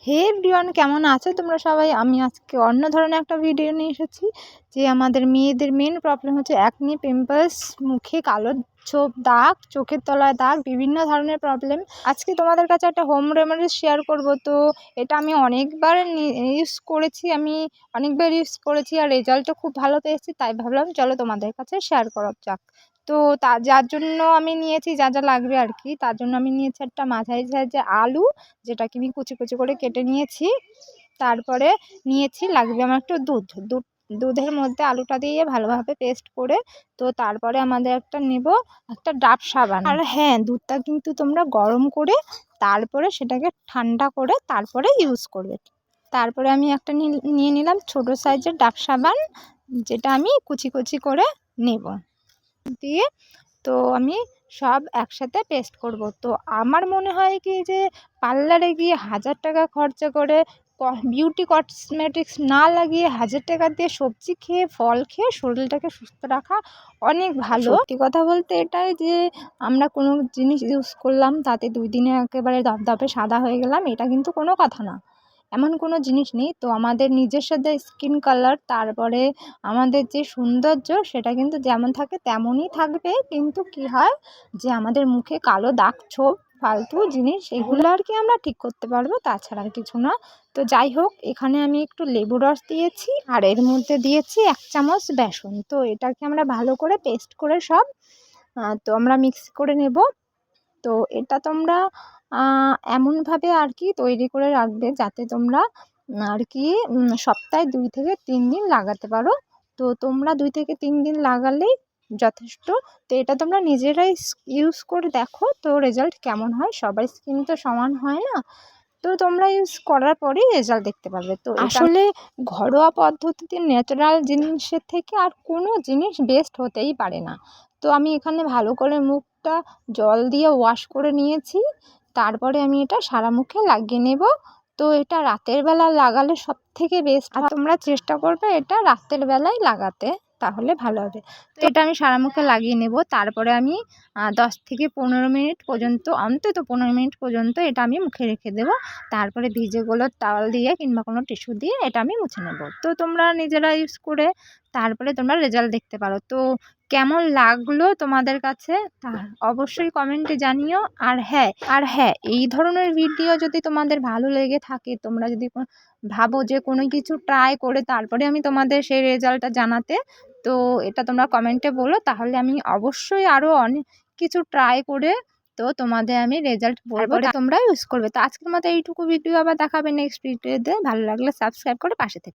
হে everyone, কেমন আছো তোমরা সবাই? আমি আজকে অন্য ধরনের একটা ভিডিও নিয়ে এসেছি। যে আমাদের মেয়েদের মেন প্রবলেম হচ্ছে অ্যাকনি, পিম্পলস, মুখে কালো ছোপ দাগ, চোখের তলায় দাগ, বিভিন্ন ধরনের প্রবলেম। আজকে তোমাদের কাছে একটা হোম রেমেডি শেয়ার করব। তো এটা আমি অনেকবার ইউজ করেছি আর রেজাল্টও খুব ভালো পেয়েছি, তাই ভাবলাম চলো তোমাদের কাছে শেয়ার করা যাক। তো যার জন্য আমি নিয়েছি যা যা লাগবে আর কি, তার জন্য আমি নিয়েছি একটা মাঝারি সাইজের আলু, যেটাকে আমি কুচি কুচি করে কেটে নিয়েছি। তারপরে লাগবে আমার একটু দুধের মধ্যে আলুটা দিয়ে ভালোভাবে পেস্ট করে। তো তারপরে আমাদের একটা ডাব সাবান। আর হ্যাঁ, দুধটা কিন্তু তোমরা গরম করে তারপরে সেটাকে ঠান্ডা করে তারপরে ইউজ করবে। তারপরে আমি একটা নিয়ে নিলাম ছোট সাইজের ডাব সাবান, যেটা আমি কুচি কুচি করে নেব। দিয়ে তো আমি সব একসাথে পেস্ট করব। তো আমার মনে হয় কি, যে পার্লারে গিয়ে 1000 টাকা খরচা করে বিউটি কসমেটিক্স না লাগিয়ে 1000 টাকা দিয়ে সবজি খেয়ে, ফল খেয়ে শরীরটাকে সুস্থ রাখা অনেক ভালো। সত্যি কথা বলতে এটাই, যে আমরা কোনো জিনিস ইউজ করলাম তাতে 2 দিনে একেবারে দপদপে সাদা হয়ে গেলাম, এটা কিন্তু কোনো কথা না। এমন কোনো জিনিস নেই। তো আমাদের নিজস্ব যে স্কিন কালার, তারপরে আমাদের যে সৌন্দর্য, সেটা কিন্তু যেমন থাকে তেমনই থাকবে। কিন্তু কি হয়, যে আমাদের মুখে কালো দাগ ছোপ ফালতু জিনিস, এগুলো আর কি আমরা ঠিক করতে পারবো, তাছাড়া আর কিছু না। তো যাই হোক, এখানে আমি একটু লেবু রস দিয়েছি আর এর মধ্যে দিয়েছি 1 চামচ বেসন। তো এটাকে আমরা ভালো করে পেস্ট করে সব তো আমরা মিক্স করে নেব। তো এটা তোমরা এমনভাবে আর কি তৈরি করে রাখবে, যাতে তোমরা আর কি সপ্তাহে 2 থেকে 3 দিন লাগাতে পারো। তো তোমরা 2 থেকে 3 দিন লাগালেই যথেষ্ট। তো এটা তোমরা নিজেরাই ইউজ করে দেখো তো রেজাল্ট কেমন হয়। সবার স্কিন তো সমান হয় না, তো তোমরা ইউজ করার পরেই রেজাল্ট দেখতে পারবে। তো আসলে ঘরোয়া পদ্ধতিতে ন্যাচারাল জিনিসের থেকে আর কোনো জিনিস বেস্ট হতেই পারে না। তো আমি এখানে ভালো করে মুখটা জল দিয়ে ওয়াশ করে নিয়েছি। তারপরে আমি এটা সারা মুখে লাগিয়ে নেব। তো এটা রাতের বেলা লাগালে সব থেকে বেস্ট। আর তোমরা চেষ্টা করবে এটা রাতের বেলায় লাগাতে, তাহলে ভালো হবে। তো এটা আমি সারা মুখে লাগিয়ে নেব। তারপরে আমি 10 থেকে 15 মিনিট পর্যন্ত, অন্তত 15 মিনিট পর্যন্ত এটা আমি মুখে রেখে দেবো। তারপরে ভিজে গোলার টাওয়াল দিয়ে কিংবা কোনো টিস্যু দিয়ে এটা আমি মুছে নেব। তো তোমরা নিজেরা ইউজ করে তারপরে তোমরা রেজাল্ট দেখতে পারো। তো কেমন লাগলো তোমাদের কাছে তা অবশ্যই কমেন্টে জানিও। আর হ্যাঁ, এই ধরনের ভিডিও যদি তোমাদের ভালো লেগে থাকে, তোমরা যদি ভাবো যে কোনো কিছু ট্রাই করে তারপরে আমি তোমাদের সেই রেজাল্টটা জানাতে, তো এটা তোমরা কমেন্টে বলো, তাহলে আমি অবশ্যই আরও অনেক কিছু ট্রাই করে তো তোমাদের আমি রেজাল্ট বলবো, তোমরা ইউজ করবে। তো আজকের মতো এইটুকু ভিডিও, আবার দেখাবে নেক্সট ভিডিওতে। ভালো লাগলে সাবস্ক্রাইব করে পাশে থেকে।